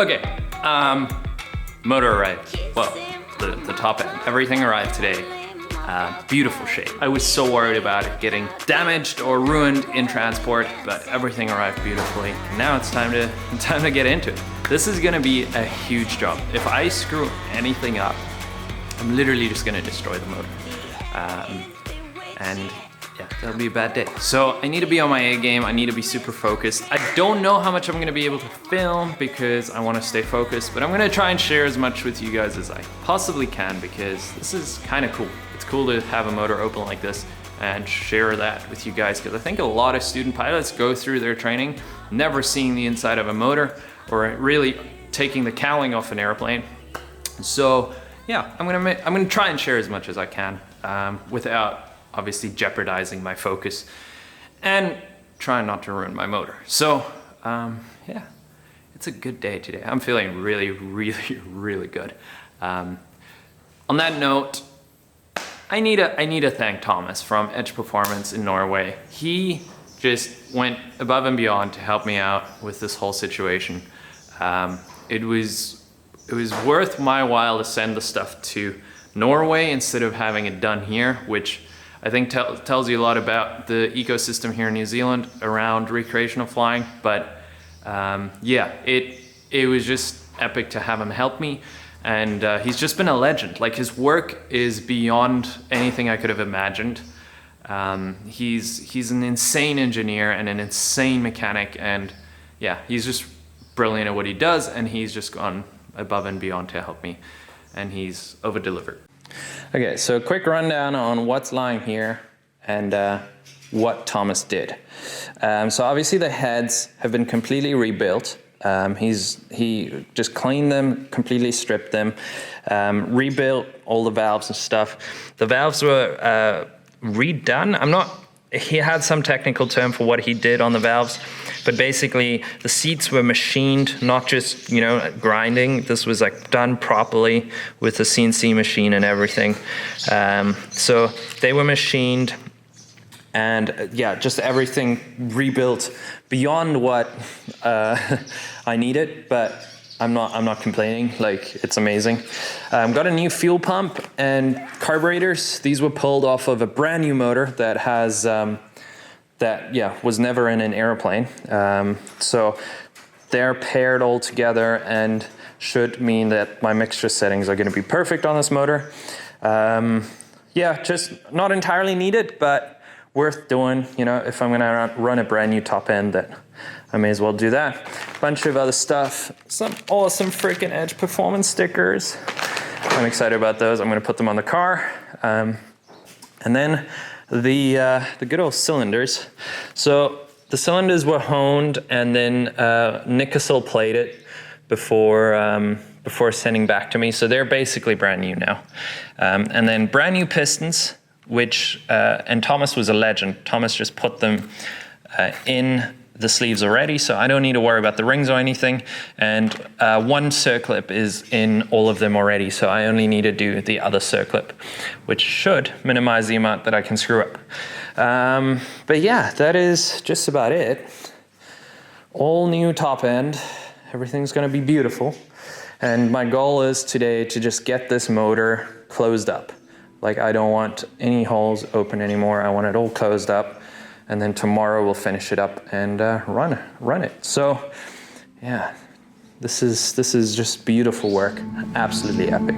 Okay, motor arrived. Well, the top end. Everything arrived today. Beautiful shape. I was so worried about it getting damaged or ruined in transport, but everything arrived beautifully. And now it's time to get into it. This is gonna be a huge job. If I screw anything up, I'm literally just gonna destroy the motor. And yeah, that'll be a bad day. So I need to be on my A game. I need to be super focused. I don't know how much I'm gonna be able to film because I wanna stay focused, but I'm gonna try and share as much with you guys as I possibly can because this is kind of cool. It's cool to have a motor open like this and share that with you guys because I think a lot of student pilots go through their training never seeing the inside of a motor or really taking the cowling off an airplane. So yeah, I'm gonna try and share as much as I can without obviously jeopardizing my focus and trying not to ruin my motor. So yeah, it's a good day today. I'm feeling really, really, really good. On that note, I need to thank Thomas from Edge Performance in Norway. He just went above and beyond to help me out with this whole situation. It was worth my while to send the stuff to Norway instead of having it done here, which I think tells you a lot about the ecosystem here in New Zealand around recreational flying. But yeah, it was just epic to have him help me. And he's just been a legend. Like, his work is beyond anything I could have imagined. He's an insane engineer and an insane mechanic, and yeah, he's just brilliant at what he does, and he's just gone above and beyond to help me, and he's over-delivered. Okay, so a quick rundown on what's lying here and what Thomas did. So obviously the heads have been completely rebuilt. He just cleaned them, completely stripped them, rebuilt all the valves and stuff. The valves were redone. He had some technical term for what he did on the valves, but basically the seats were machined, not just, grinding. This was like done properly with a CNC machine and everything. So they were machined. And yeah, just everything rebuilt beyond what I needed, but I'm not complaining. Like, it's amazing. Got a new fuel pump and carburetors. These were pulled off of a brand new motor that has was never in an airplane. So they're paired all together and should mean that my mixture settings are going to be perfect on this motor. Yeah, just not entirely needed, but worth doing. If I'm gonna run a brand new top end, that I may as well do that. Bunch of other stuff, some awesome freaking Edge Performance stickers. I'm excited about those. I'm gonna put them on the car. And then the good old cylinders. So the cylinders were honed and then Nikasil plated before sending back to me. So they're basically brand new now. And then brand new pistons, which, and Thomas was a legend. Thomas just put them in the sleeves already, so I don't need to worry about the rings or anything. And one circlip is in all of them already, so I only need to do the other circlip, which should minimize the amount that I can screw up. But yeah, that is just about it. All new top end. Everything's gonna be beautiful. And my goal is today to just get this motor closed up. Like, I don't want any holes open anymore. I want it all closed up. And then tomorrow we'll finish it up and run it. So yeah, this is just beautiful work. Absolutely epic.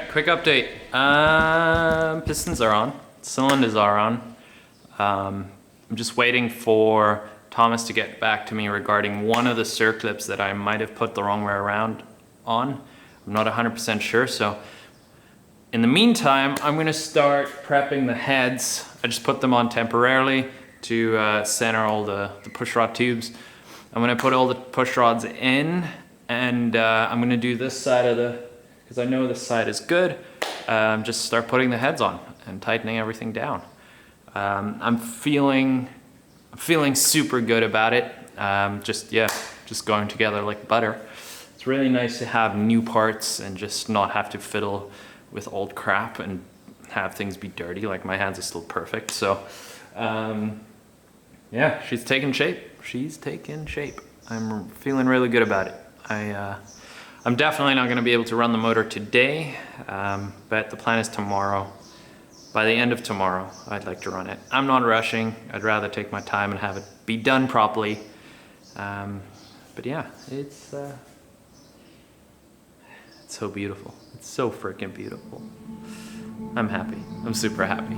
quick update. Pistons are on, cylinders are on. I'm just waiting for Thomas to get back to me regarding one of the circlips that I might have put the wrong way around on. I'm not 100% sure, so in the meantime, I'm gonna start prepping the heads. I just put them on temporarily to center all the push rod tubes. I'm gonna put all the push rods in, and I'm gonna do this side of because I know this side is good, just start putting the heads on and tightening everything down. I'm feeling super good about it. Just going together like butter. It's really nice to have new parts and just not have to fiddle with old crap and have things be dirty. Like, my hands are still perfect. So yeah, she's taking shape. I'm feeling really good about it. I'm definitely not going to be able to run the motor today, but the plan is tomorrow. By the end of tomorrow, I'd like to run it. I'm not rushing. I'd rather take my time and have it be done properly. But yeah, it's so beautiful. It's so freaking beautiful. I'm happy. I'm super happy.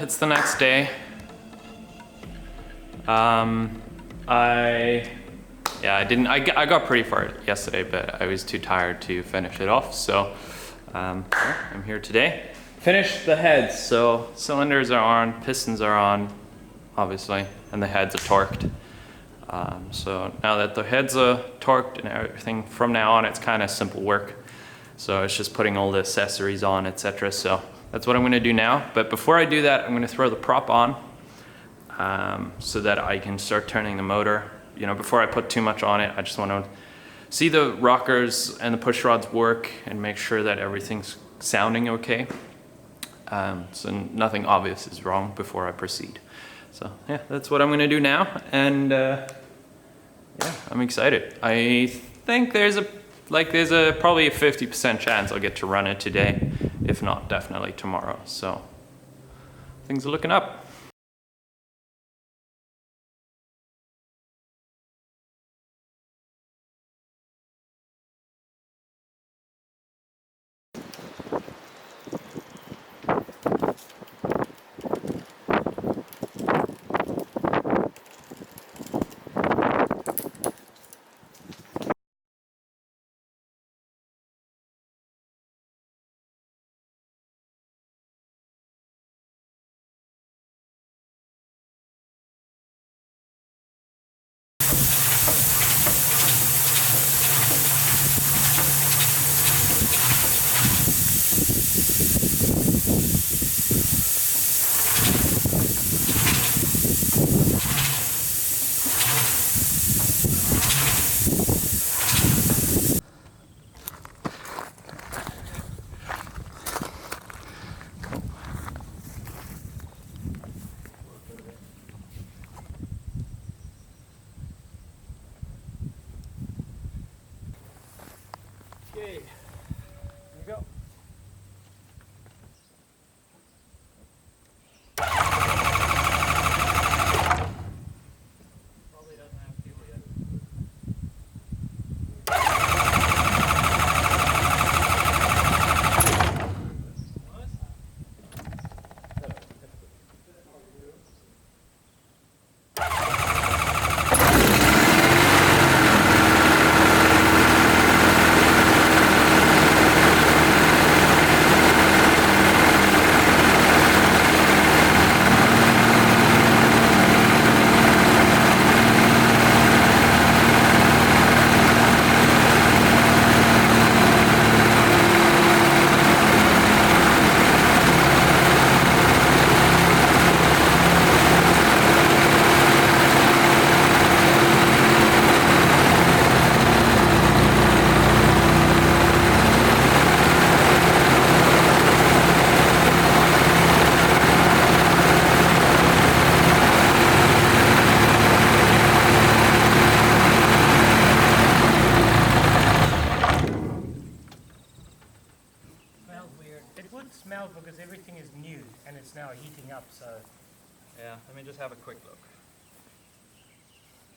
It's the next day. I got pretty far yesterday, but I was too tired to finish it off. So I'm here today. Finished the heads. So cylinders are on, pistons are on, obviously, and the heads are torqued. So now that the heads are torqued and everything, from now on, it's kind of simple work. So it's just putting all the accessories on, etc. So that's what I'm going to do now. But before I do that, I'm going to throw the prop on so that I can start turning the motor. You know, before I put too much on it, I just want to see the rockers and the push rods work and make sure that everything's sounding okay. So nothing obvious is wrong before I proceed. So yeah, that's what I'm going to do now. And yeah, I'm excited. I think there's probably a 50% chance I'll get to run it today. If not, definitely tomorrow. So things are looking up. It would smell because everything is new and it's now heating up, so... Yeah, let me just have a quick look.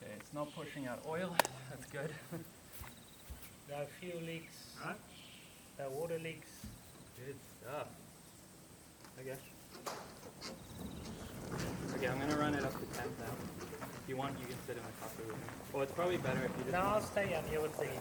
Okay, it's not pushing out oil, that's good. No fuel leaks, Right. no water leaks. Good stuff. Okay. Okay, I'm gonna run it up to 10 now. If you want, you can sit in the cockpit with me. Well, it's probably better if you just... No, I'll stay up here with the heat.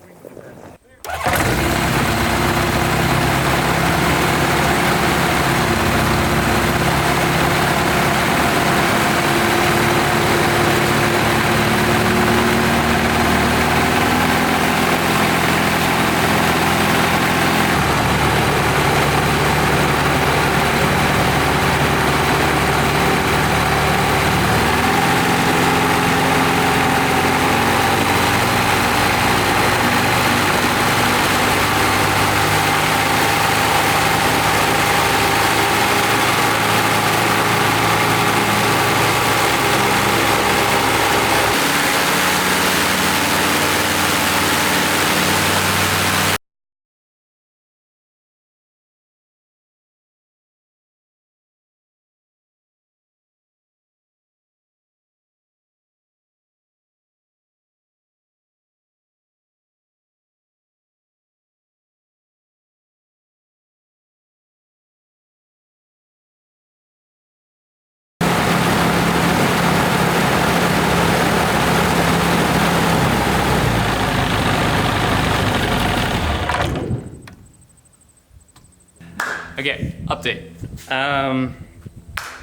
Okay, update.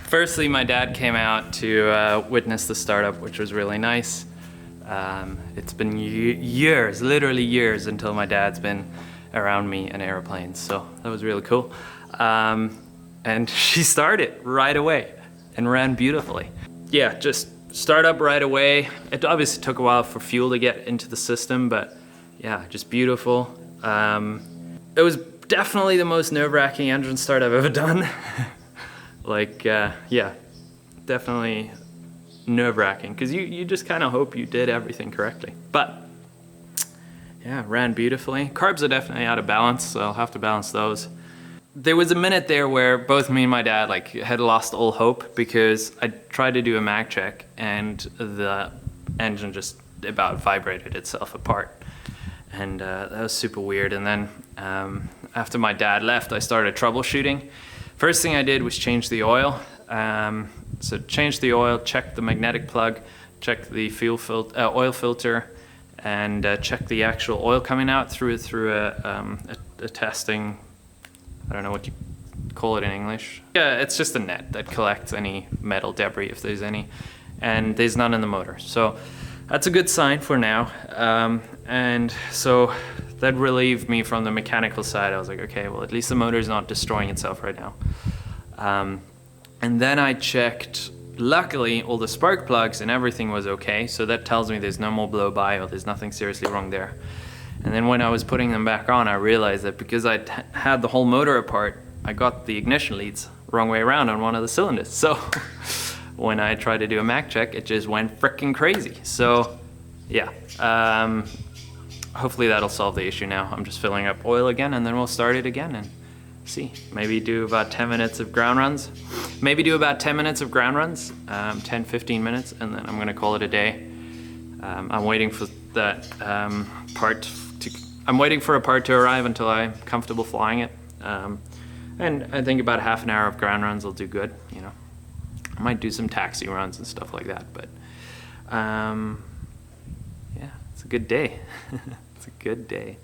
Firstly, my dad came out to witness the startup, which was really nice. It's been years, literally years, until my dad's been around me in airplanes, so that was really cool. And she started right away and ran beautifully. Yeah, just start up right away. It obviously took a while for fuel to get into the system, but yeah, just beautiful. It was definitely the most nerve-wracking engine start I've ever done. Yeah, definitely nerve-wracking, because you just kind of hope you did everything correctly. But yeah, ran beautifully. Carbs are definitely out of balance, so I'll have to balance those. There was a minute there where both me and my dad had lost all hope, because I tried to do a mag check and the engine just about vibrated itself apart. And that was super weird. And then after my dad left, I started troubleshooting. First thing I did was change the oil. So change the oil, check the magnetic plug, check the oil filter, and check the actual oil coming out through a testing, I don't know what you call it in English. Yeah, it's just a net that collects any metal debris if there's any, and there's none in the motor. So that's a good sign for now. And so that relieved me from the mechanical side. I was like, okay, well, at least the motor is not destroying itself right now. And then I checked, luckily, all the spark plugs and everything was okay. So that tells me there's no more blow by or there's nothing seriously wrong there. And then when I was putting them back on, I realized that because I had the whole motor apart, I got the ignition leads wrong way around on one of the cylinders. So when I tried to do a mag check, it just went freaking crazy. So yeah, hopefully that'll solve the issue now. I'm just filling up oil again, and then we'll start it again and see. Maybe do about 10 minutes of ground runs. 10, 15 minutes, and then I'm gonna call it a day. I'm waiting for that I'm waiting for a part to arrive until I'm comfortable flying it. And I think about half an hour of ground runs will do good, you know. I might do some taxi runs and stuff like that, but yeah, it's a good day. It's a good day.